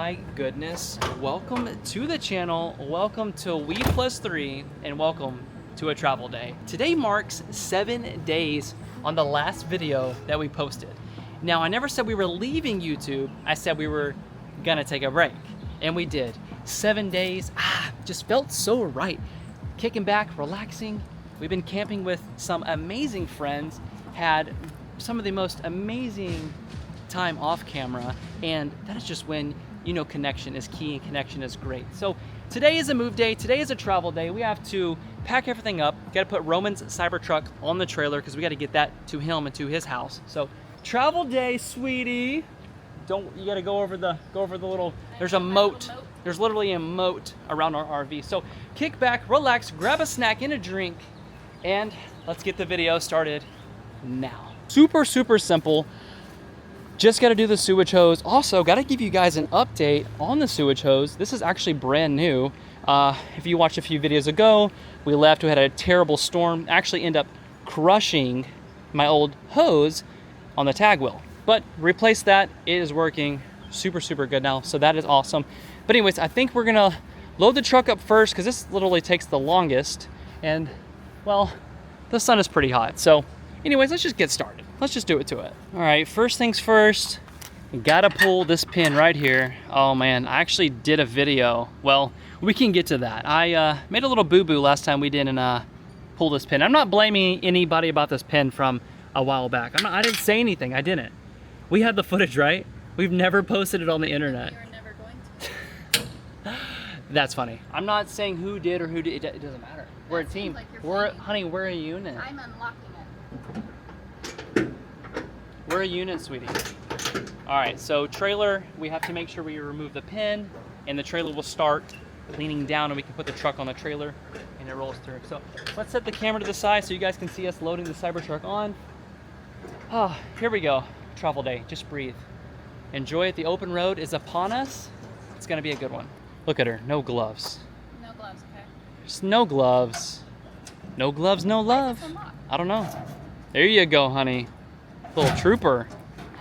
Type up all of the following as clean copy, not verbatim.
my goodness, welcome to the channel, welcome to We Plus 3, and welcome to a travel day. Today marks 7 days on the last video that we posted. Now, I never said we were leaving YouTube, I said we were gonna take a break, and we did. 7 days, just felt so right. Kicking back, relaxing. We've been camping with some amazing friends, had some of the most amazing time off camera, and that is just when you know connection is key and connection is great. So today is a move day, today is a travel day. We have to pack everything up, gotta put Roman's Cybertruck on the trailer because we gotta get that to him and to his house. So travel day, sweetie. You gotta go over the little, there's a moat. There's literally a moat around our RV. So kick back, relax, grab a snack and a drink, and let's get the video started now. Super, super simple. Just got to do the sewage hose. Also, got to give you guys an update on the sewage hose. This is actually brand new. If you watched a few videos ago, we left, we had a terrible storm, actually ended up crushing my old hose on the tag wheel. But replaced that, it is working super, super good now. So that is awesome. But anyways, I think we're gonna load the truck up first because this literally takes the longest. And well, the sun is pretty hot. So anyways, let's just get started. Let's just do it to it. All right, first things first, gotta pull this pin right here. Oh man, I actually did a video. Well, we can get to that. I made a little boo-boo last time we didn't pull this pin. I'm not blaming anybody about this pin from a while back. I didn't say anything, I didn't. We had the footage, right? We've never posted it on the internet. You're never going to. That's funny. I'm not saying who did or who did, it doesn't matter. We're a team. Like honey, we're a unit. I'm unlocking it. We're a unit, sweetie. All right, so trailer, we have to make sure we remove the pin and the trailer will start leaning down and we can put the truck on the trailer and it rolls through. So let's set the camera to the side so you guys can see us loading the Cybertruck on. Oh, here we go. Travel day, just breathe. Enjoy it, the open road is upon us. It's gonna be a good one. Look at her, no gloves. No gloves, okay? Just no gloves. No gloves, no love. I don't know. There you go, honey. Little trooper.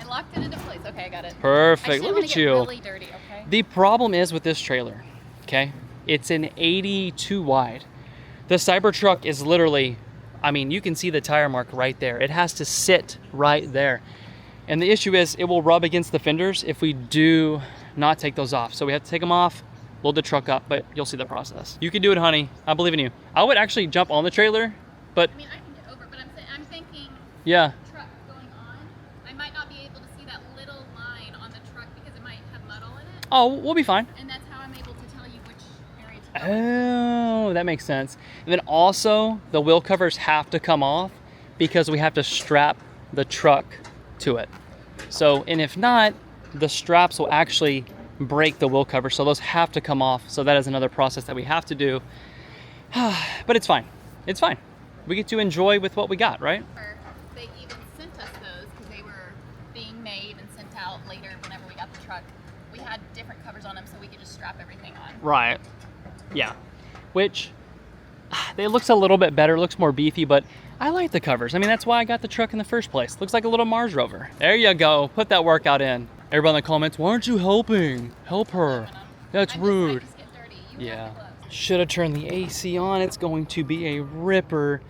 I locked it into place. Okay, I got it. Perfect. Look at you. Really dirty, okay? The problem is with this trailer, okay? It's an 82 wide. The Cybertruck is literally, I mean, you can see the tire mark right there. It has to sit right there. And the issue is it will rub against the fenders if we do not take those off. So we have to take them off, load the truck up, but you'll see the process. You can do it, honey. I believe in you. I would actually jump on the trailer, but I mean, I can get over, but I'm thinking. Yeah. Truck going on, I might not be able to see that little line on the truck because it might have mud all in it. Oh, we'll be fine. And that's how I'm able to tell you which area to go. Oh, that makes sense. And then also the wheel covers have to come off because we have to strap the truck to it. So, and if not, the straps will actually break the wheel cover. So those have to come off. So that is another process that we have to do. But it's fine. It's fine. We get to enjoy with what we got, right? They even sent us those because they were being made and sent out later whenever we got the truck. We had different covers on them so we could just strap everything on. Right. Yeah. Which, it looks a little bit better, looks more beefy, but I like the covers. I mean, that's why I got the truck in the first place. Looks like a little Mars rover. There you go. Put that workout in. Everybody in the comments, why aren't you helping? Help her. That's rude. Yeah. Should have turned the AC on. It's going to be a ripper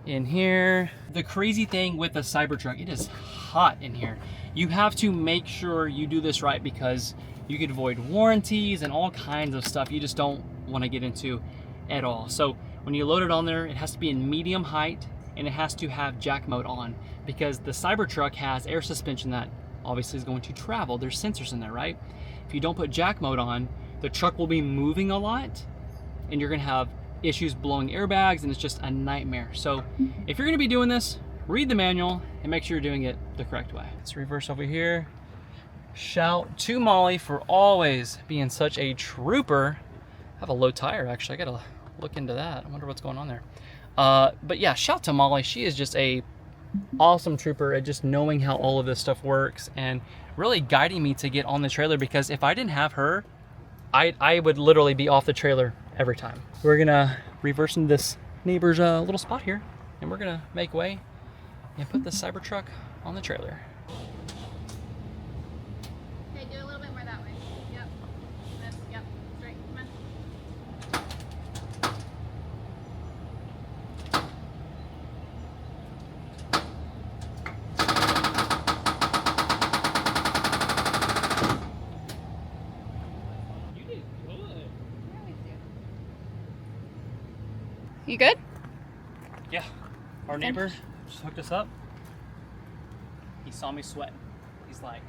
in here. The crazy thing with the Cybertruck, it is hot in here. You have to make sure you do this right because you could avoid warranties and all kinds of stuff you just don't want to get into at all. So when you load it on there, it has to be in medium height and it has to have jack mode on because the Cybertruck has air suspension that obviously is going to travel. There's sensors in there, right? If you don't put jack mode on, the truck will be moving a lot and you're gonna have issues blowing airbags and it's just a nightmare. So if you're gonna be doing this, read the manual and make sure you're doing it the correct way. Let's reverse over here. Shout to Molly for always being such a trooper. I have a low tire actually, I gotta look into that. I wonder what's going on there. But yeah, shout to Molly. She is just a awesome trooper at just knowing how all of this stuff works and really guiding me to get on the trailer because if I didn't have her, I would literally be off the trailer every time. We're gonna reverse into this neighbor's little spot here and we're gonna make way and put the Cybertruck on the trailer. Okay, do a little bit more that way. Yep. You good? Yeah. Our neighbor just hooked us up. He saw me sweating. He's like,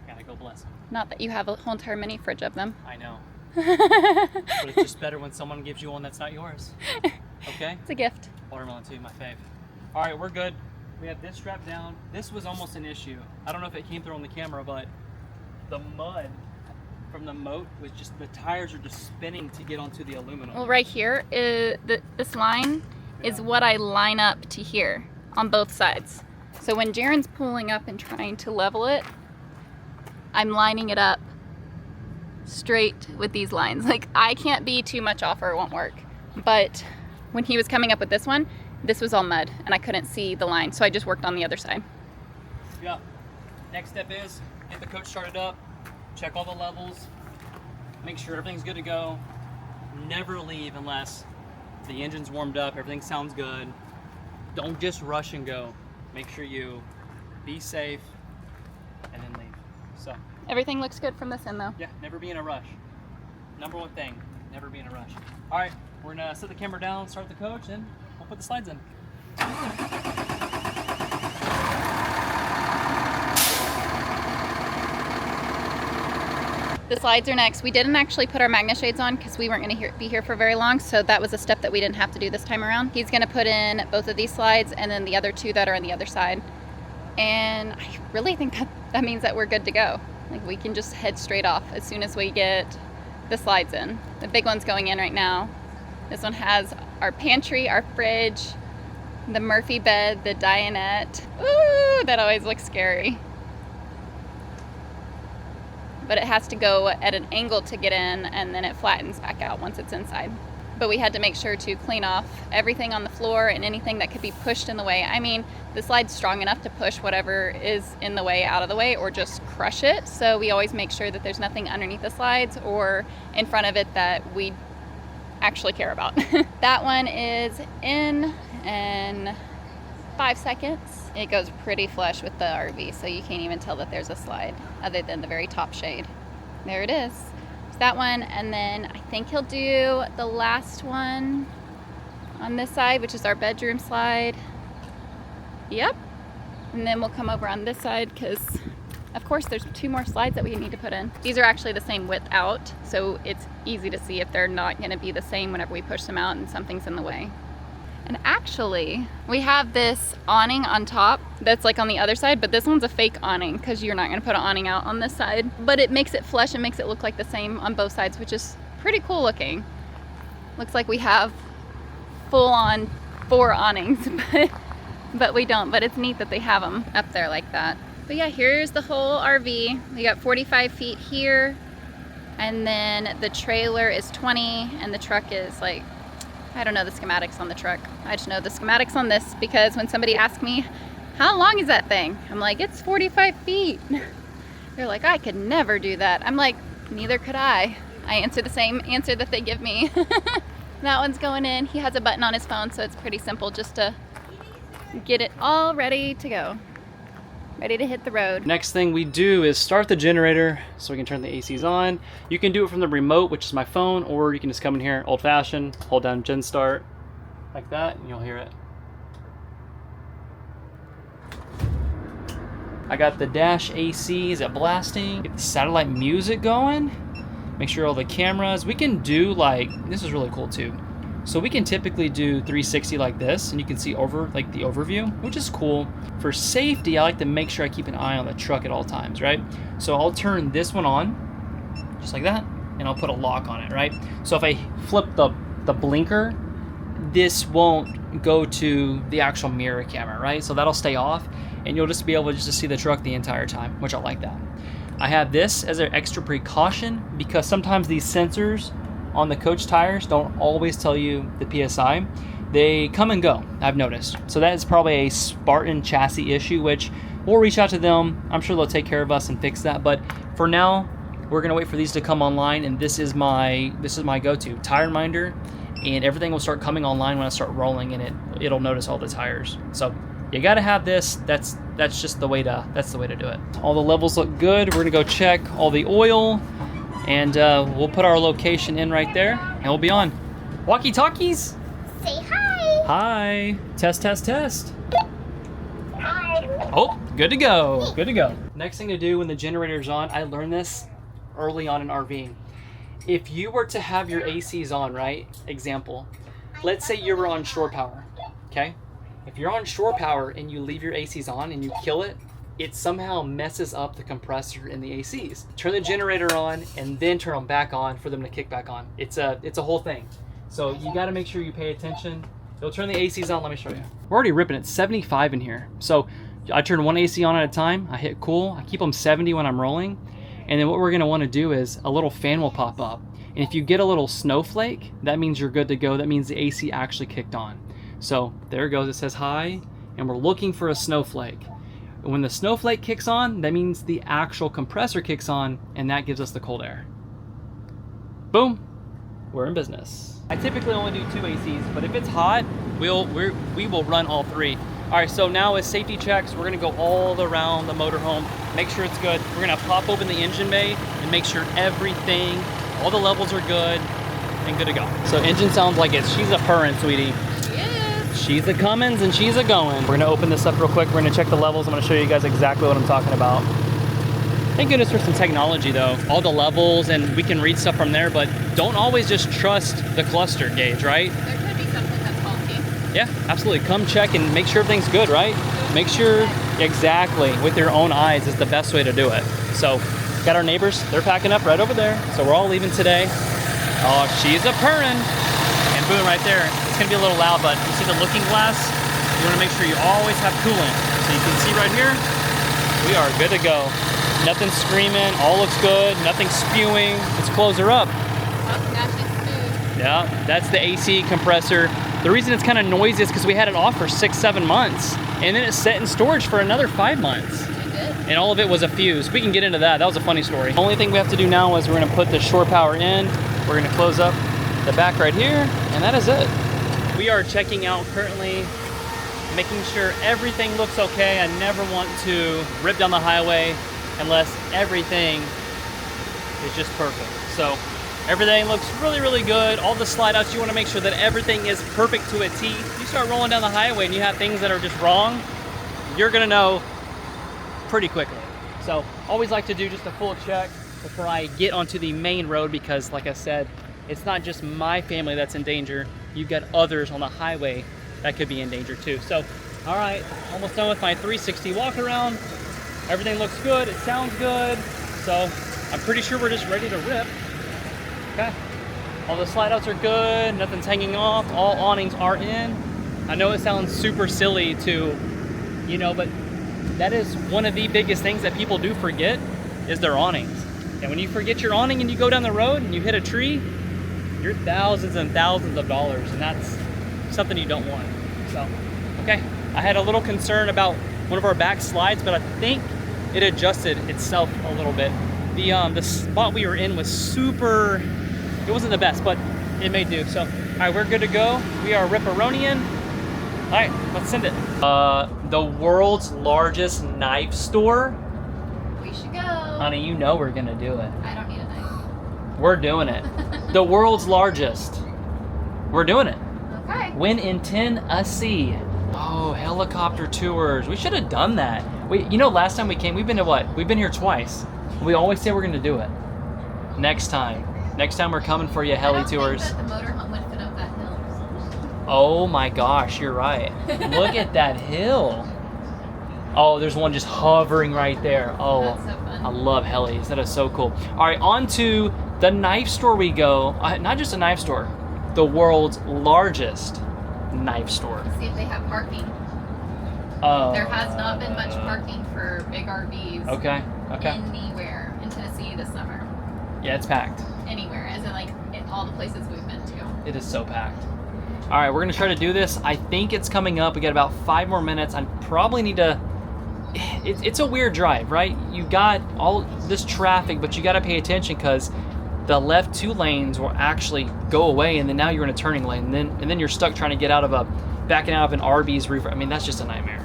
gotta go bless him. Not that you have a whole entire mini fridge of them. I know. But it's just better when someone gives you one that's not yours. Okay? It's a gift. Watermelon too, my fave. All right, we're good. We have this strapped down. This was almost an issue. I don't know if it came through on the camera, but the mud from the moat was just, the tires are just spinning to get onto the aluminum. Well, right here, this line is what I line up to here on both sides. So when Jaren's pulling up and trying to level it, I'm lining it up straight with these lines. Like, I can't be too much off or it won't work. But when he was coming up with this one, this was all mud and I couldn't see the line, so I just worked on the other side. Yeah. Next step is get the coach started up, check all the levels, make sure everything's good to go. Never leave unless the engine's warmed up, everything sounds good. Don't just rush and go. Make sure you be safe and then leave. So Everything looks good from this end though. yeah, never be in a rush. Number one thing, never be in a rush. All right, we're gonna set the camera down, start the coach, and we'll put the slides in. The slides are next. We didn't actually put our magnet shades on because we weren't going to be here for very long, so that was a step that we didn't have to do this time around. He's going to put in both of these slides and then the other two that are on the other side. And I really think that means that we're good to go. Like, we can just head straight off as soon as we get the slides in. The big one's going in right now. This one has our pantry, our fridge, the Murphy bed, the dinette. Ooh, that always looks scary. But it has to go at an angle to get in, and then it flattens back out once it's inside. But we had to make sure to clean off everything on the floor and anything that could be pushed in the way. I mean, the slide's strong enough to push whatever is in the way out of the way or just crush it. So we always make sure that there's nothing underneath the slides or in front of it that we actually care about. That one is in 5 seconds. It goes pretty flush with the RV, so you can't even tell that there's a slide other than the very top shade. There it is. It's that one, and then I think he'll do the last one on this side, which is our bedroom slide. Yep. And then we'll come over on this side because, of course, there's 2 more slides that we need to put in. These are actually the same width out, so it's easy to see if they're not going to be the same whenever we push them out and something's in the way. And actually, we have this awning on top that's like on the other side, but this one's a fake awning because you're not going to put an awning out on this side. But it makes it flush and makes it look like the same on both sides, which is pretty cool looking. Looks like we have full-on 4 awnings, but we don't. But it's neat that they have them up there like that. But yeah, here's the whole RV. We got 45 feet here, and then the trailer is 20, and the truck is like, I don't know the schematics on the truck. I just know the schematics on this because when somebody asks me, how long is that thing? I'm like, it's 45 feet. They're like, I could never do that. I'm like, neither could I. I answer the same answer that they give me. That one's going in. He has a button on his phone, so it's pretty simple just to get it all ready to go. Ready to hit the road. Next thing we do is start the generator so we can turn the ACs on. You can do it from the remote, which is my phone, or you can just come in here old fashioned, hold down gen start like that, and you'll hear it. I got the dash AC, is it blasting? Get the satellite music going. Make sure all the cameras, we can do like, this is really cool too. So we can typically do 360 like this, and you can see over like the overview, which is cool. For safety, I like to make sure I keep an eye on the truck at all times, right? So I'll turn this one on, just like that, and I'll put a lock on it, right? So if I flip the blinker, this won't go to the actual mirror camera, right? So that'll stay off, and you'll just be able to see the truck the entire time, which I like that. I have this as an extra precaution because sometimes these sensors on the coach tires don't always tell you the PSI. They come and go, I've noticed. So that is probably a Spartan chassis issue, which we'll reach out to them. I'm sure they'll take care of us and fix that. But for now, we're gonna wait for these to come online, and this is my go-to tire reminder, and everything will start coming online when I start rolling, and it'll notice all the tires. So you gotta have this. That's just the way to do it. All the levels look good. We're gonna go check all the oil, and we'll put our location in right there, and we'll be on. Walkie-talkies? Say hi. Hi. Test, test, test. Hi. Oh, good to go. Good to go. Next thing to do when the generator's on, I learned this early on in RVing. If you were to have your ACs on, right? Example, let's say you were on shore power, okay? If you're on shore power and you leave your ACs on and you kill it, it somehow messes up the compressor in the ACs. Turn the generator on and then turn them back on for them to kick back on. It's a whole thing. So you gotta make sure you pay attention. You'll turn the ACs on, let me show you. We're already ripping it, 75 in here. So I turn one AC on at a time, I hit cool, I keep them 70 when I'm rolling, and then what we're gonna wanna do is a little fan will pop up. And if you get a little snowflake, that means you're good to go. That means the AC actually kicked on. So there it goes, it says hi, and we're looking for a snowflake. And when the snowflake kicks on, that means the actual compressor kicks on, and that gives us the cold air. Boom, we're in business. I typically only do 2 ACs, but if it's hot, we will run all 3. All right, so now as safety checks, we're gonna go all around the motorhome, make sure it's good. We're gonna pop open the engine bay and make sure everything, all the levels are good and good to go. So engine sounds like she's a purring, sweetie. She is. She's a comings and she's a going. We're gonna open this up real quick. We're gonna check the levels. I'm gonna show you guys exactly what I'm talking about. Thank goodness for some technology though. All the levels, and we can read stuff from there, but don't always just trust the cluster gauge, right? There could be something that's faulty. Yeah, absolutely. Come check and make sure everything's good, right? Make sure, exactly, with your own eyes is the best way to do it. So, got our neighbors, they're packing up right over there. So we're all leaving today. Oh, she's a purring. And boom, right there. It's gonna be a little loud, but you see the looking glass? You wanna make sure you always have coolant. So you can see right here, we are good to go. Nothing screaming, all looks good, nothing spewing. Let's close her up. Oh, gosh, it's smooth. Yeah, that's the AC compressor. The reason it's kind of noisy is because we had it off for 6-7 months, and then it sat in storage for another 5 months. And all of it was a fuse. We can get into that. That was a funny story. The only thing we have to do now is we're gonna put the shore power in. We're gonna close up the back right here, and that is it. We are checking out currently, making sure everything looks okay. I never want to rip down the highway unless everything is just perfect. So everything looks really, really good. All the slide outs, you wanna make sure that everything is perfect to a T. You start rolling down the highway and you have things that are just wrong, you're gonna know pretty quickly. So always like to do just a full check before I get onto the main road, because like I said, it's not just my family that's in danger. You've got others on the highway that could be in danger too. So, all right, almost done with my 360 walk around. Everything looks good, it sounds good. So I'm pretty sure we're just ready to rip. Okay, all the slide outs are good, nothing's hanging off, all awnings are in. I know it sounds super silly to, but that is one of the biggest things that people do forget is their awnings. And when you forget your awning and you go down the road and you hit a tree, you're thousands and thousands of dollars, and that's something you don't want. So, okay, I had a little concern about one of our back slides, but I think it adjusted itself a little bit. The spot we were in was super, it wasn't the best, but it may do. So, all right, we're good to go. We are Ripperonian. All right, let's send it. The world's largest knife store. We should go. Honey, you know we're gonna do it. I don't need a knife. We're doing it. The world's largest. We're doing it. Okay. When in Tennessee. Oh, helicopter tours. We should have done that. Last time we came, we've been to what? We've been here twice. We always say we're gonna do it. Next time we're coming for you, heli tours. I don't think that the motorhome would fit up that hill. Oh my gosh, you're right. Look at that hill. Oh, there's one just hovering right there. Oh, That's so fun. I love helis. That is so cool. All right, on to the knife store we go. Not just a knife store, the world's largest knife store. See if they have parking. There has not been much parking for big RVs. Okay. Anywhere in Tennessee this summer. Yeah, it's packed. Anywhere, as in in all the places we've been to. It is so packed. All right, we're gonna try to do this. I think it's coming up. We got about 5 more minutes. I probably need to. It's a weird drive, right? You got all this traffic, but you got to pay attention because the left 2 lanes will actually go away, and then now you're in a turning lane, and then you're stuck trying to get backing out of an RV's roof. I mean, that's just a nightmare.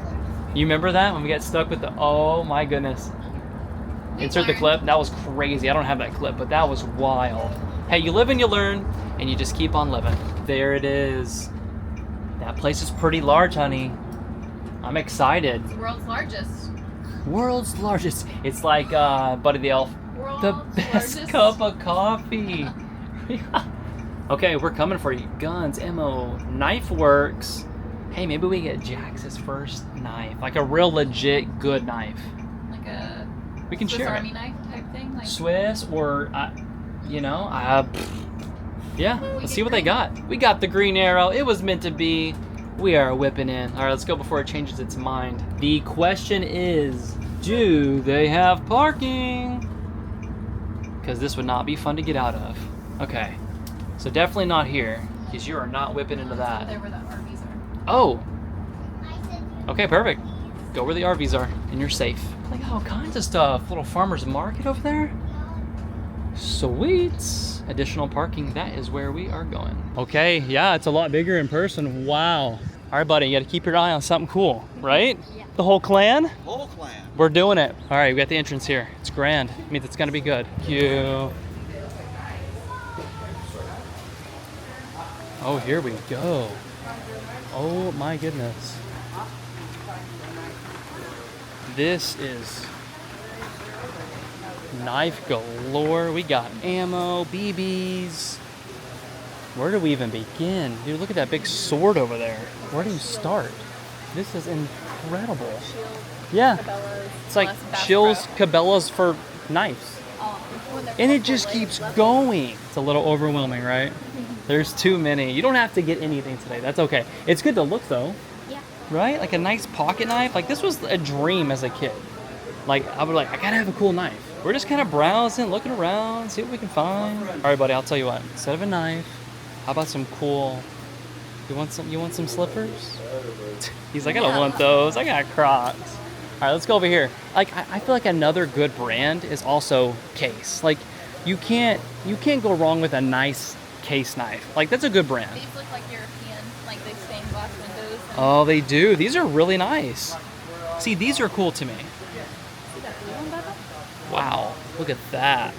You remember that when we got stuck with oh my goodness. Insert the clip. That was crazy. I don't have that clip, but that was wild. Hey, you live and you learn, and you just keep on living. There it is. That place is pretty large, honey. I'm excited. It's the world's largest. World's largest. It's like Buddy the Elf. The best largest. cup of coffee. Okay, we're coming for you. Guns, ammo, knife works. Hey, maybe we get Jax's first knife. Like a real legit good knife. Like a We can Swiss share Army it. knife type thing. Like Swiss or, yeah, let's see what they got. We got the green arrow. It was meant to be. We are whipping in. All right, let's go before it changes its mind. The question is, do they have parking? Because this would not be fun to get out of. Okay, so definitely not here, because you are not whipping into that. there where the RVs are. Oh, okay, perfect. Go where the RVs are, and you're safe. Like all kinds of stuff. Little farmer's market over there. Sweet. Additional parking, that is where we are going. Okay, yeah, it's a lot bigger in person. Wow. All right, buddy, you gotta keep your eye on something cool, right? Yeah. The whole clan? Whole clan. We're doing it. All right, we got the entrance here. It's grand. I mean, it's gonna be good. Thank you. Oh, here we go. Oh my goodness. This is knife galore. We got ammo, BBs. Where do we even begin? Dude, look at that big sword over there. Where do you start? This is incredible. Yeah. It's like Shills, Cabela's for knives. And it just keeps going. It's a little overwhelming, right? There's too many. You don't have to get anything today. That's okay. It's good to look though. Yeah. Right? Like a nice pocket knife. Like this was a dream as a kid. Like I would I gotta have a cool knife. We're just kind of browsing, looking around, see what we can find. All right, buddy, I'll tell you what. Instead of a knife, how about some cool? You want some slippers? He's like, I don't want those. I got Crocs. All right, let's go over here. Like I feel like another good brand is also Case. Like you can't go wrong with a nice Case knife. Like that's a good brand. These look like European, like they stained glass windows. And Oh, they do. These are really nice. See, these are cool to me. see that blue one, Bubba? Wow, look at that.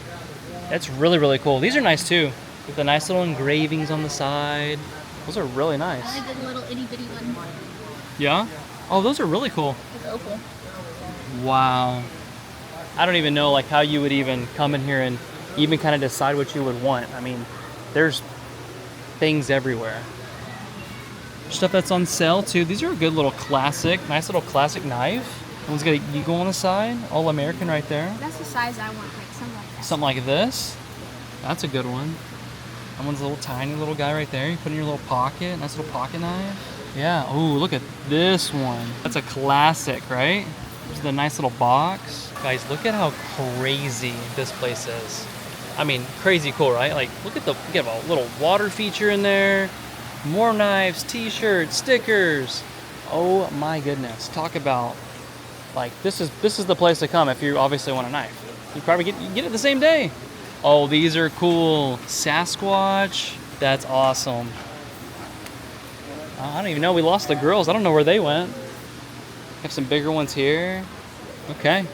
That's really, really cool. These are nice too. With the nice little engravings on the side. Those are really nice. I like the little itty bitty one. Yeah? Oh, those are really cool. It's opal. Wow. I don't even know like how you would even come in here and even kind of decide what you would want. I mean, there's things everywhere. Stuff that's on sale too. These are a good little classic, nice little classic knife. One's got an eagle on the side, all American right there. That's the size I want, like something like that. Something like this. That's a good one. That one's a little tiny little guy right there. You put in your little pocket. Nice little pocket knife. Yeah. Oh, look at this one. That's a classic, right? There's the nice little box. Guys, look at how crazy this place is. I mean, crazy cool, right? Like, look at we have a little water feature in there. More knives, t-shirts, stickers. Oh my goodness. Talk about, like, this is the place to come if you obviously want a knife. You probably get it the same day. Oh, these are cool. Sasquatch. That's awesome. I don't even know. We lost the girls. I don't know where they went. Have some bigger ones here. Okay.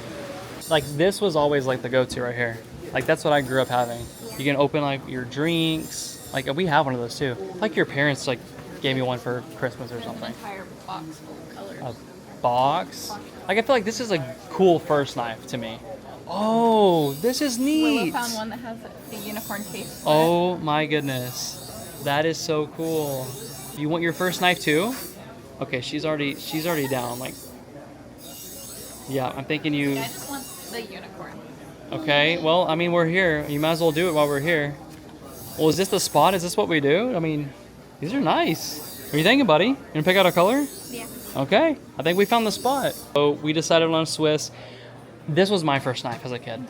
Like this was always like the go-to right here. Like that's what I grew up having. You can open like your drinks. Like we have one of those too. Like your parents like gave me one for Christmas or An something. entire box full of colors. A box. Like I feel like this is a cool first knife to me. Oh, this is Willow neat. found one that has the unicorn case. Oh my goodness. That is so cool. You want your first knife too? Okay, she's already down. Like, yeah, I'm thinking you. Yeah, I just want the unicorn. Okay, well, I mean, we're here. You might as well do it while we're here. Well, is this the spot? Is this what we do? I mean, these are nice. What are you thinking, buddy? You gonna pick out a color? Yeah. Okay, I think we found the spot. So we decided on Swiss. This was my first knife as a kid.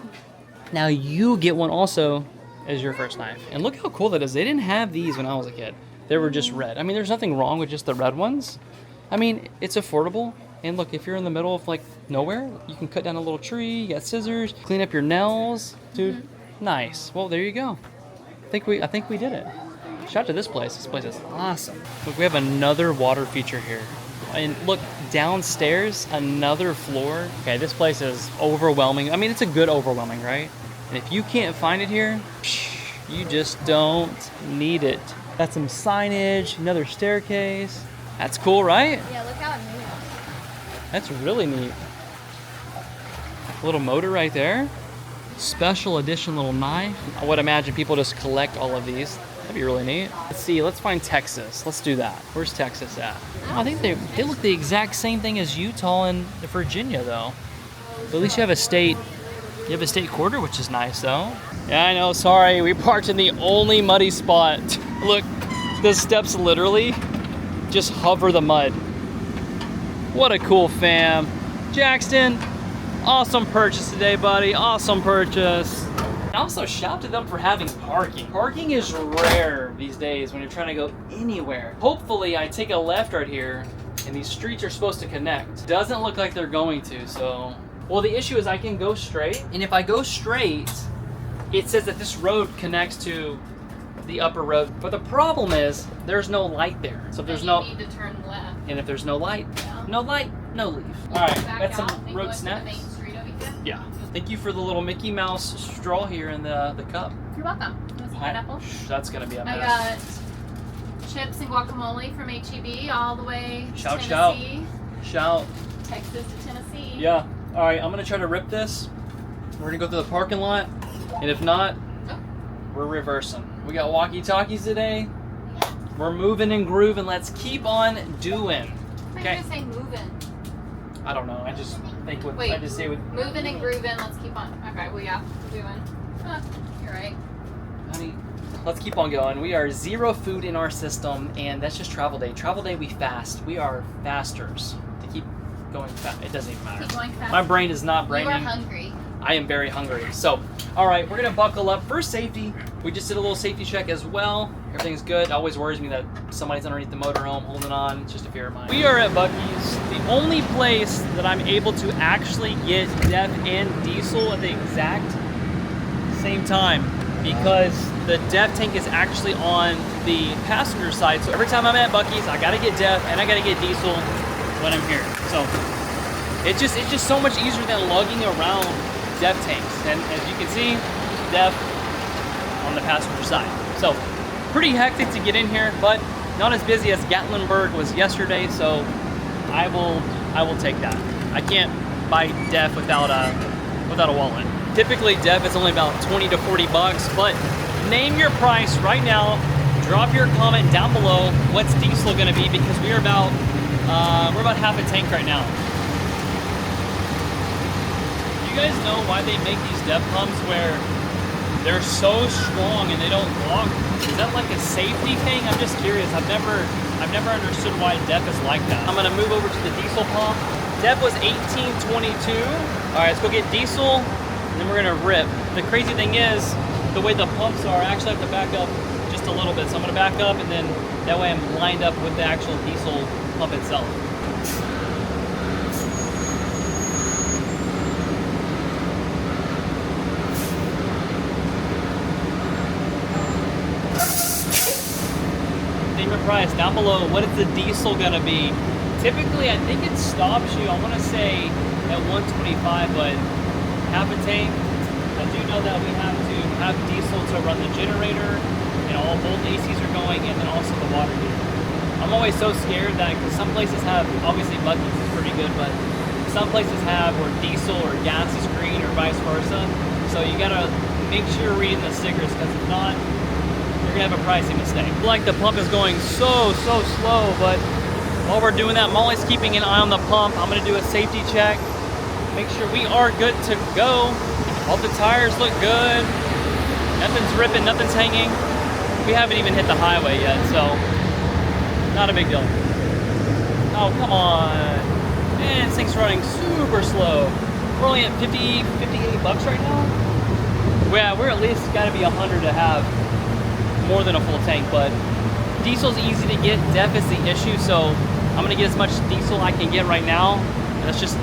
Now you get one also as your first knife. And look how cool that is. They didn't have these when I was a kid. They were just red. I mean, there's nothing wrong with just the red ones. I mean, it's affordable. And look, if you're in the middle of like nowhere, you can cut down a little tree, you got scissors, clean up your nails. Dude, nice. Well, there you go. I think we did it. Shout out to this place. This place is awesome. Look, we have another water feature here. And look, downstairs, another floor. Okay, this place is overwhelming. I mean, it's a good overwhelming, right? And if you can't find it here, you just don't need it. Got some signage, another staircase. That's cool, right? Yeah, look how it moves. That's really neat. Little motor right there. Special edition little knife. I would imagine people just collect all of these. That'd be really neat. Let's see, let's find Texas. Let's do that. Where's Texas at? Oh, I think they look the exact same thing as Utah and Virginia though. But at least you have a state quarter, which is nice though. Yeah, I know, sorry. We parked in the only muddy spot. Look, the steps literally just hover the mud. What a cool fam. Jackson, awesome purchase today, buddy. Awesome purchase. And also shout out to them for having parking. Parking is rare these days when you're trying to go anywhere. Hopefully I take a left right here and these streets are supposed to connect. Doesn't look like they're going to, so. Well, the issue is I can go straight, and if I go straight, it says that this road connects to the upper road. But the problem is there's no light there. So if there's no, you need to turn left. and if there's no light, Yeah. no light, no leave. All right, Back that's some out and go road into the snaps. main street over here. Yeah. Thank you for the little Mickey Mouse straw here in the cup. You're welcome. You want some pineapple? That's gonna be a I mess. got chips and guacamole from HEB all the way to Shout, Tennessee. Shout. Texas to Tennessee. Yeah. All right, I'm gonna try to rip this. We're gonna go through the parking lot, and if not, we're reversing. We got walkie-talkies today. We're moving and grooving. Let's keep on doing. Why Okay. did I say moving? I don't know. I just think what Wait. I just say with Moving and grooving. Let's keep on. Okay, well, yeah, doing. You're right. honey. Let's keep on going. We are zero food in our system, and that's just travel day. Travel day, we fast. We are fasters. To keep going fast, it doesn't even matter. Keep going fast. My brain is not You braining. are hungry. I am very hungry. So, all right, we're gonna buckle up for safety. We just did a little safety check as well. Everything's good. It always worries me that somebody's underneath the motorhome holding on. It's just a fear of mine. We are at Buc-ee's, the only place that I'm able to actually get DEF and diesel at the exact same time, because the DEF tank is actually on the passenger side. So every time I'm at Buc-ee's, I gotta get DEF and I gotta get diesel when I'm here. So it's just so much easier than lugging around DEF tanks. And as you can see, DEF on the passenger side. So pretty hectic to get in here, but not as busy as Gatlinburg was yesterday. So I will take that. I can't buy DEF without a wallet. Typically DEF is only about 20 to 40 bucks, but name your price right now. Drop your comment down below. What's diesel gonna be? Because we're about half a tank right now. You guys know why they make these DEF pumps where they're so strong and they don't lock? Is that like a safety thing? I'm just curious. I've never understood why DEF is like that. I'm gonna move over to the diesel pump. DEF was $18.22. All right, let's go get diesel, and then we're gonna rip. The crazy thing is, the way the pumps are, I actually have to back up just a little bit. So I'm gonna back up, and then that way I'm lined up with the actual diesel pump itself. Price down below. What is the diesel gonna be? Typically, I think it stops you, I want to say at 125, but half a tank. I do know that we have to have diesel to run the generator, and both ACs are going, and then also the water heater. I'm always so scared that, because some places have, obviously Buc-ee's is pretty good, but some places have where diesel or gas is green or vice versa. So you gotta make sure you're reading the stickers, because if not, you're gonna have a pricing mistake. I feel like the pump is going so slow, but while we're doing that, Molly's keeping an eye on the pump. I'm gonna do a safety check, make sure we are good to go. All the tires look good. Nothing's ripping, nothing's hanging. We haven't even hit the highway yet, so not a big deal. Oh, come on. Man, this thing's running super slow. We're only at 58 bucks right now. Yeah, we're at least gotta be 100 to have more than a full tank, but diesel's easy to get. DEF is the issue, so I'm gonna get as much diesel I can get right now. And let's just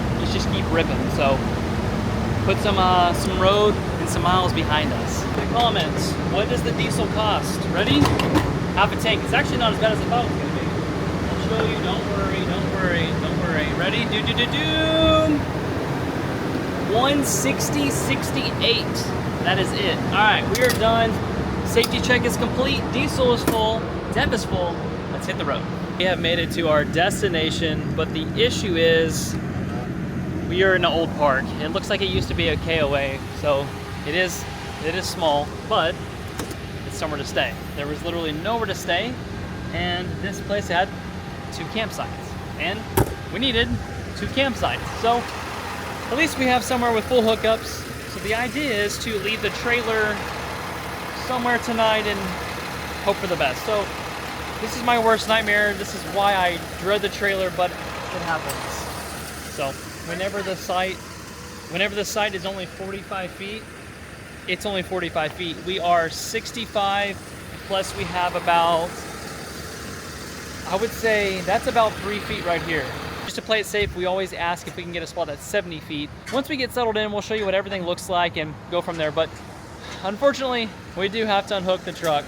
keep ripping. So put some road and some miles behind us. In the comments, what does the diesel cost? Ready? Half a tank. It's actually not as bad as I thought it was gonna be. I'll show you. Don't worry. Ready? Do. 160.68. That is it. All right, we are done. Safety check is complete. Diesel is full. DEF is full. Let's hit the road. We have made it to our destination, but the issue is we are in an old park. It looks like it used to be a KOA, so it is small, but it's somewhere to stay. There was literally nowhere to stay, and this place had 2 campsites, and we needed 2 campsites. So at least we have somewhere with full hookups. So the idea is to leave the trailer somewhere tonight and hope for the best. So this is my worst nightmare. This is why I dread the trailer, but it happens. So whenever the site is only 45 feet, it's only 45 feet. We are 65, plus we have about, I would say that's about 3 feet right here. Just to play it safe, we always ask if we can get a spot that's 70 feet. Once we get settled in, we'll show you what everything looks like and go from there. But unfortunately, we do have to unhook the truck,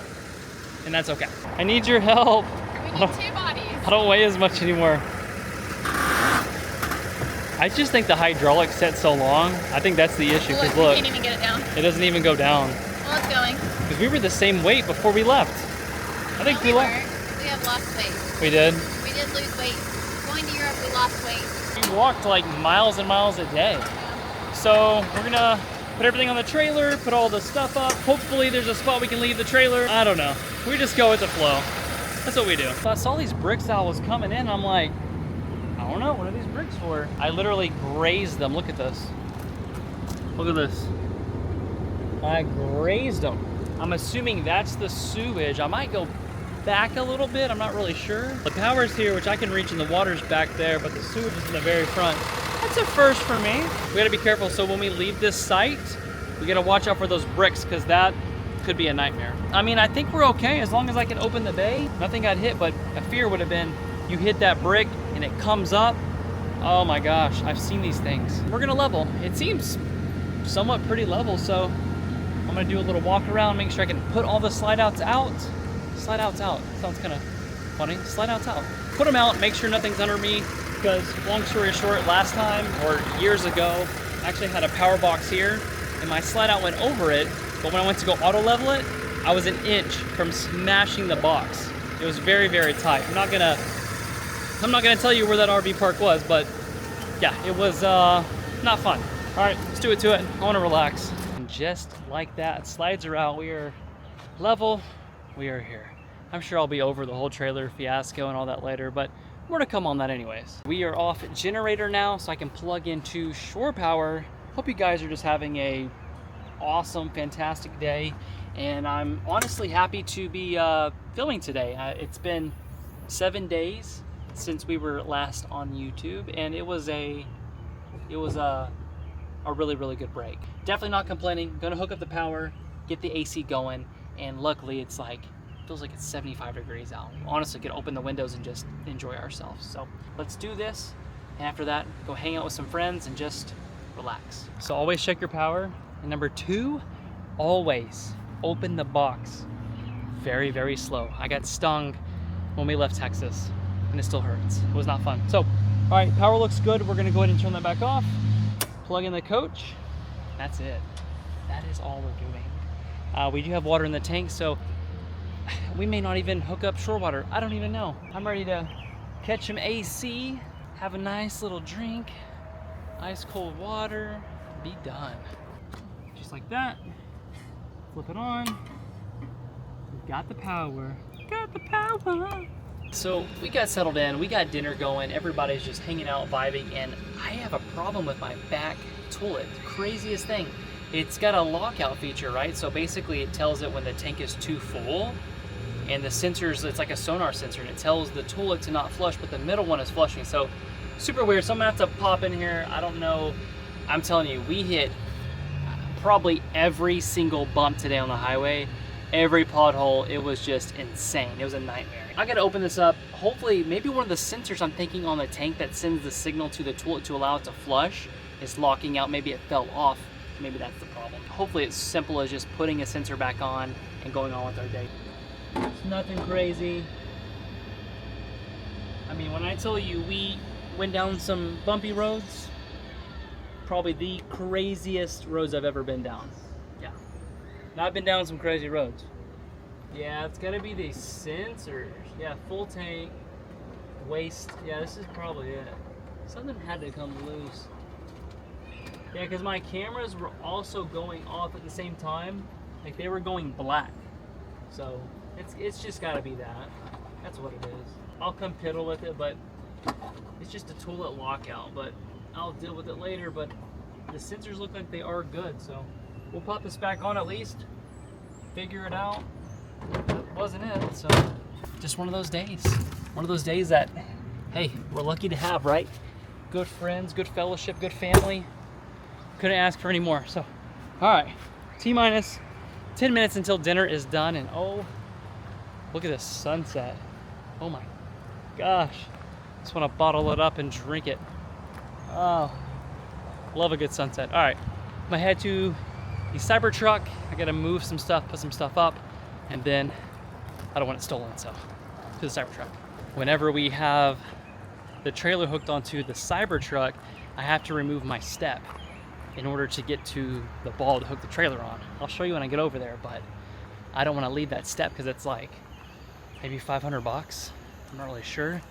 and that's okay. I need your help. We need 2 bodies. I don't weigh as much anymore. I just think the hydraulic set so long. I think that's the issue, because look, we can't even get it down. it doesn't even go down. Well, it's going. Because we were the same weight before we left. I think we we left. weren't. We have lost weight. We did. We did lose weight. Going to Europe, we lost weight. We walked like miles and miles a day. So we're gonna put everything on the trailer, put all the stuff up. Hopefully there's a spot we can leave the trailer. I don't know. We just go with the flow. That's what we do. So I saw these bricks that was coming in. I'm like, I don't know, what are these bricks for? I literally grazed them. Look at this. Look at this. I grazed them. I'm assuming that's the sewage. I might go back a little bit. I'm not really sure. The power's here, which I can reach, and the water's back there, but the sewage is in the very front. That's a first for me. We gotta be careful. So when we leave this site, we gotta watch out for those bricks, because that could be a nightmare. I mean, I think we're okay as long as I can open the bay. Nothing got hit, but a fear would have been you hit that brick and it comes up. Oh my gosh, I've seen these things. We're gonna level. It seems somewhat pretty level, so I'm gonna do a little walk around, make sure I can put all the slide outs out. Slide outs out. Sounds kind of funny. Slide outs out. Put them out, make sure nothing's under me, because long story short, last time, or years ago, I actually had a power box here, and my slide out went over it, but when I went to go auto level it, I was an inch from smashing the box. It was very, very tight. I'm not gonna tell you where that RV park was, but yeah, it was not fun. All right, let's do it to it. I wanna relax. And just like that, slides are out. We are level, we are here. I'm sure I'll be over the whole trailer fiasco and all that later, but more to come on that anyways. We are off generator now, so I can plug into shore power. Hope you guys are just having a awesome, fantastic day. And I'm honestly happy to be filming today. It's been 7 days since we were last on YouTube, and it was a really, really good break. Definitely not complaining. Gonna hook up the power, get the AC going, and luckily it's like, feels like it's 75 degrees out. Honestly, could open the windows and just enjoy ourselves. So let's do this, and after that, go hang out with some friends and just relax. So always check your power. And number 2, always open the box very, very slow. I got stung when we left Texas, and it still hurts. It was not fun. So, all right, power looks good. We're gonna go ahead and turn that back off, plug in the coach. That's it. That is all we're doing. We do have water in the tank, so we may not even hook up shore water. I don't even know. I'm ready to catch some AC, have a nice little drink, ice cold water, be done. Just like that. Flip it on. We've got the power. Got the power. So we got settled in, we got dinner going, everybody's just hanging out, vibing, and I have a problem with my back toilet. Craziest thing. It's got a lockout feature, right? So basically it tells it when the tank is too full, and the sensors, it's like a sonar sensor, and it tells the toilet to not flush, but the middle one is flushing. So super weird. So I'm gonna have to pop in here. I don't know. I'm telling you, we hit probably every single bump today on the highway, every pothole. It was just insane. It was a nightmare. I gotta open this up. Hopefully, maybe one of the sensors I'm thinking on the tank that sends the signal to the toilet to allow it to flush is locking out. Maybe it fell off. Maybe that's the problem. Hopefully it's simple as just putting a sensor back on and going on with our day. It's nothing crazy. I mean, when I tell you we went down some bumpy roads, probably the craziest roads I've ever been down. Yeah. Now I've been down some crazy roads. Yeah, it's gotta be these sensors. Yeah, full tank. waist. Yeah, this is probably it. Something had to come loose. Yeah, because my cameras were also going off at the same time. Like they were going black. So it's just gotta be that. That's what it is. I'll come piddle with it, but it's just a toilet lockout. But I'll deal with it later. But the sensors look like they are good, so we'll pop this back on at least. Figure it out. That wasn't it, so just one of those days. One of those days that, hey, we're lucky to have, right? Good friends, good fellowship, good family. Couldn't ask for any more. So, all right, T-minus 10 minutes until dinner is done, and oh, look at this sunset. Oh my gosh. Just want to bottle it up and drink it. Oh, love a good sunset. All right, I'm gonna head to the Cybertruck. I gotta move some stuff, put some stuff up, and then I don't want it stolen, so to the Cybertruck. Whenever we have the trailer hooked onto the Cybertruck, I have to remove my step in order to get to the ball to hook the trailer on. I'll show you when I get over there, but I don't want to leave that step because it's like maybe 500 bucks. I'm not really sure.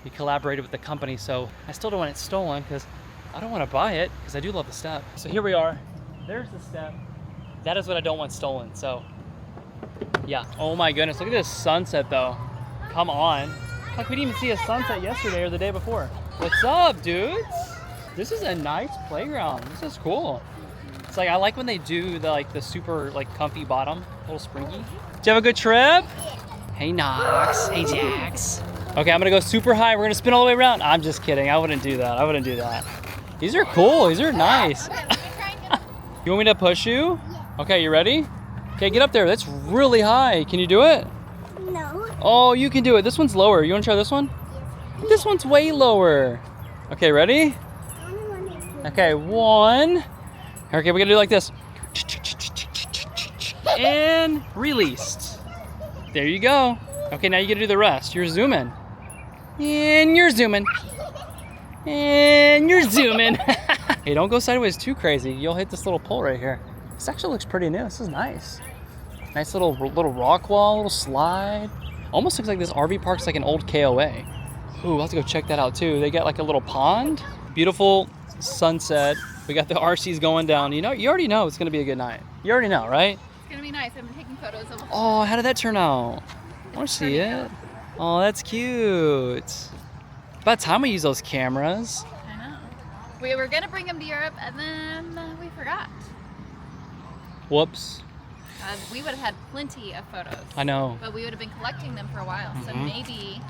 We collaborated with the company, so I still don't want it stolen because I don't want to buy it because I do love the step. So here we are. There's the step. That is what I don't want stolen. So yeah. Oh my goodness. Look at this sunset though. Come on. Like we didn't even see a sunset yesterday or the day before. What's up, dudes? This is a nice playground. This is cool. It's like I like when they do the super like comfy bottom, a little springy. Did you have a good trip? Hey Knox. Hey Jax. Okay, I'm gonna go super high. We're gonna spin all the way around. I'm just kidding. I wouldn't do that. I wouldn't do that. These are cool. These are nice. You want me to push you? Okay, you ready? Okay, get up there. That's really high. Can you do it? No. Oh, you can do it. This one's lower. You want to try this one? Yes. This one's way lower. Okay, ready? Okay, one. Okay, we gotta do it like this. And released. There you go. Okay, now you gotta do the rest. You're zooming. And you're zooming. And you're zooming. Hey, don't go sideways too crazy. You'll hit this little pole right here. This actually looks pretty new. This is nice. Nice little rock wall, little slide. Almost looks like this RV park's like an old KOA. Ooh, we'll have to go check that out too. They got like a little pond. Beautiful sunset. We got the RCs going down. You know, you already know it's gonna be a good night. You already know, right? It's gonna be nice. I've been taking photos of. Oh, how did that turn out? I wanna see it. Oh, that's cute. About time we use those cameras. I know. We were gonna bring them to Europe and then we forgot. Whoops. We would have had plenty of photos. I know. But we would have been collecting them for a while. So maybe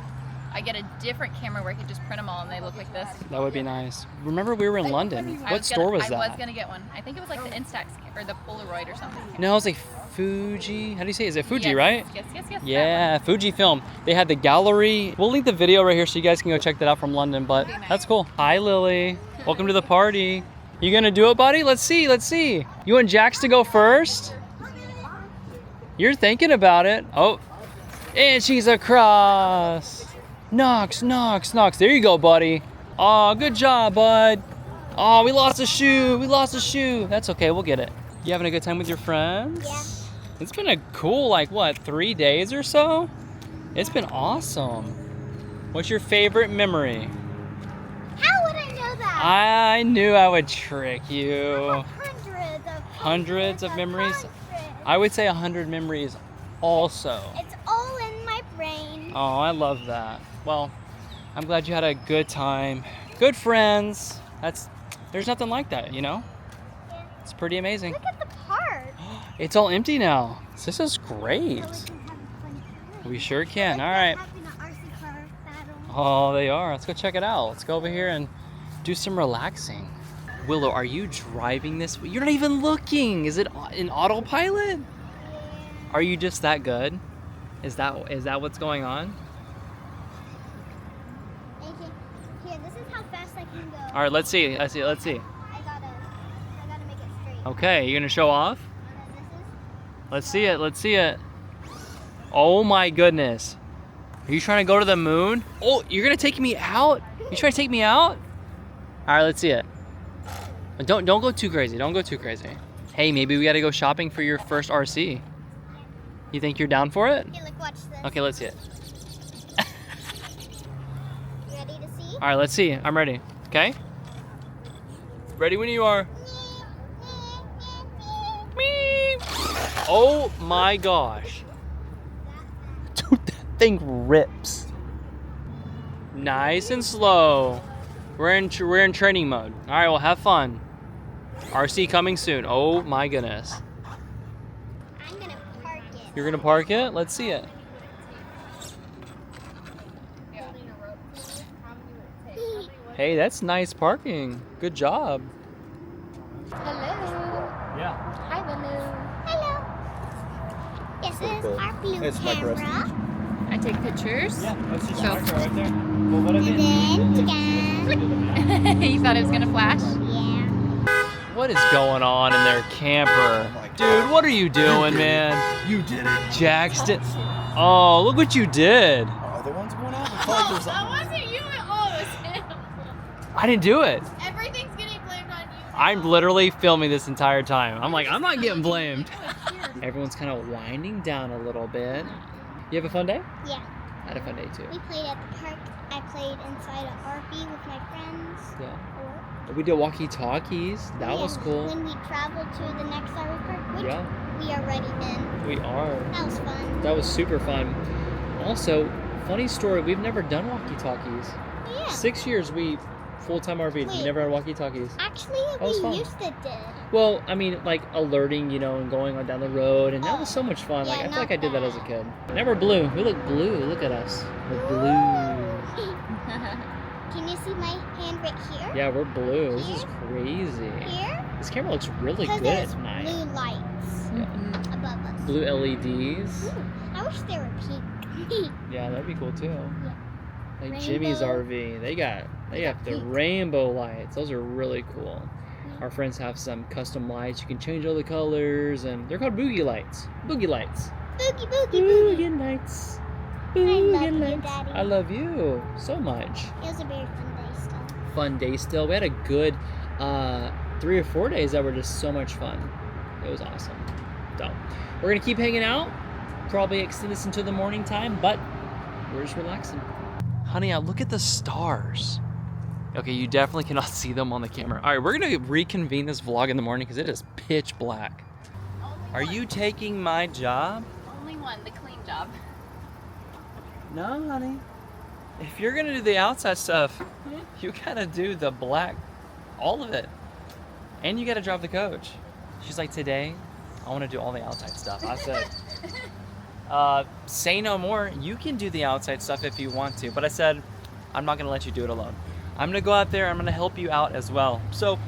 I get a different camera where I could just print them all and they look like this. That would be nice. Remember we were in London. What store was that? I was gonna get one. I think it was like the Instax or the Polaroid or something. No, it was like Fuji. How do you say it? Is it Fuji, Yes, right? Yes. Yeah, Fujifilm. They had the gallery. We'll link the video right here so you guys can go check that out from London, but that's cool. Hi, Lily. Welcome to the party. You gonna do it, buddy? Let's see. You want Jax to go first? You're thinking about it. Oh, and she's across. Knox. There you go, buddy. Oh, good job, bud. Oh, we lost a shoe. That's okay, we'll get it. You having a good time with your friends? Yeah. It's been a cool, like, what, 3 days or so? It's been awesome. What's your favorite memory? How would I know that? I knew I would trick you. Hundreds of memories? hundreds. I would say 100 memories also. It's all in my brain. Oh, I love that. Well, I'm glad you had a good time. Good friends. There's nothing like that, you know? Yeah. It's pretty amazing. Look at the park. It's all empty now. This is great. We sure can. All right. Oh, they are. Let's go check it out. Let's go over here and do some relaxing. Willow, are you driving this? You're not even looking. Is it in autopilot? Are you just that good? Is that what's going on? Here, this is how fast I can go. All right, let's see. I gotta make it straight. Okay, you gonna show off? And then Let's see it. Oh my goodness. Are you trying to go to the moon? Oh, you're gonna take me out? You trying to take me out? All right, let's see it. Don't go too crazy. Hey, maybe we gotta go shopping for your first RC. You think you're down for it? Okay, look, watch this. Okay, let's see it. All right, let's see. I'm ready. Okay. Ready when you are. Oh my gosh. Dude, that thing rips. Nice and slow. We're in training mode. All right, well, have fun. RC coming soon. Oh my goodness. I'm gonna park it. You're gonna park it? Let's see it. Hey, that's nice parking. Good job. Hello. Yeah. Hi, Baloo. Hello. This is our blue It's my camera. breast. I take pictures. Yeah, that's just Go. right there. Well, what And then, You thought it was gonna flash? yeah. What is going on in their camper? Oh my God. Dude, what are you doing, man? You did it. Jackson. Oh, look what you did. Are the ones going out? I feel like there's wasn't you at all, it was him. I didn't do it. Everything's getting blamed on you. I'm literally filming this entire time. I'm like, I'm not getting blamed. Everyone's kind of winding down a little bit. You have a fun day? Yeah. I had a fun day too. We played at the park. I played inside an RV with my friends. Yeah. Or, We did walkie-talkies. That was and cool. When we traveled to the next RV park, which Yeah, we already been. we are. That was fun. That was super fun. Also, funny story, we've never done walkie-talkies. Yeah. 6 years we full-time RV'd. We Wait. never had walkie-talkies. Actually, was we fun. used to did. Well, I mean, like alerting, and going on down the road, and that was so much fun. Yeah, Like, I feel not like I did that as a bad. kid. Now we're blue. We look blue. Look at us. We're blue. Can you see my hand right here? Yeah, we're blue. This is crazy. Here? This camera looks really Because good there's at night. blue lights above us. Blue LEDs. Ooh, I wish they were pink. Yeah, that'd be cool too. Like Rainbow. Jimmy's RV. They got the pink. rainbow lights. Those are really cool. Yeah. Our friends have some custom lights. You can change all the colors, and they're called boogie lights. Boogie lights. Boogie, boogie, boogie. Boogie lights. I love Boogie you, lights. Daddy. I love you so much. It was a very fun day still. Fun day still. We had a good 3 or 4 days that were just so much fun. It was awesome. So we're gonna keep hanging out. Probably extend this until the morning time, but we're just relaxing. Honey, look at the stars. Okay, you definitely cannot see them on the camera. All right, we're gonna reconvene this vlog in the morning because it is pitch black. Are you taking my job? Only one, the clean job. No, honey. If you're gonna do the outside stuff, you gotta do the black, all of it. And you gotta drive the coach. She's like, today, I wanna do all the outside stuff. I said, say no more. You can do the outside stuff if you want to. But I said, I'm not gonna let you do it alone. I'm gonna go out there, I'm gonna help you out as well. So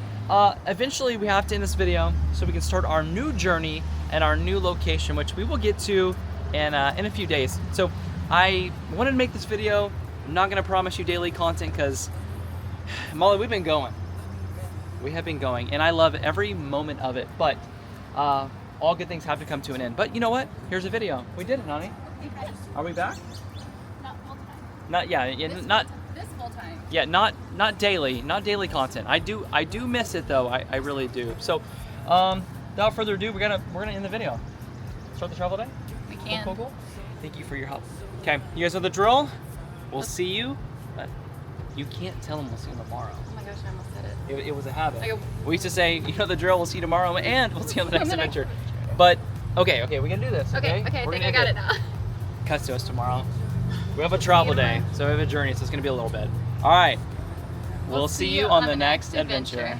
eventually we have to end this video so we can start our new journey and our new location, which we will get to in a few days. So I wanted to make this video. I'm not gonna promise you daily content because Molly, we've been going. We have been going, and I love every moment of it. But all good things have to come to an end. But you know what? Here's a video. We did it, honey. Are we back? Not full time. Not not This full time. yeah, not daily content. I do miss it though. I really do. So, without further ado, we're gonna end the video. Start the travel day. We can. Cool. Thank you for your help. Okay, you guys know the drill. We'll see you. You can't tell them we'll see you tomorrow. Oh my gosh, I almost said it. It was a habit. Okay. We used to say, you know the drill. We'll see you tomorrow, and we'll see you on the next adventure. But okay, we're gonna do this. Okay, Okay, I We're think gonna I got end it now. Cuts to us tomorrow. We have a travel day, so we have a journey, so it's gonna be a little bit. All right. We'll see you on the next adventure.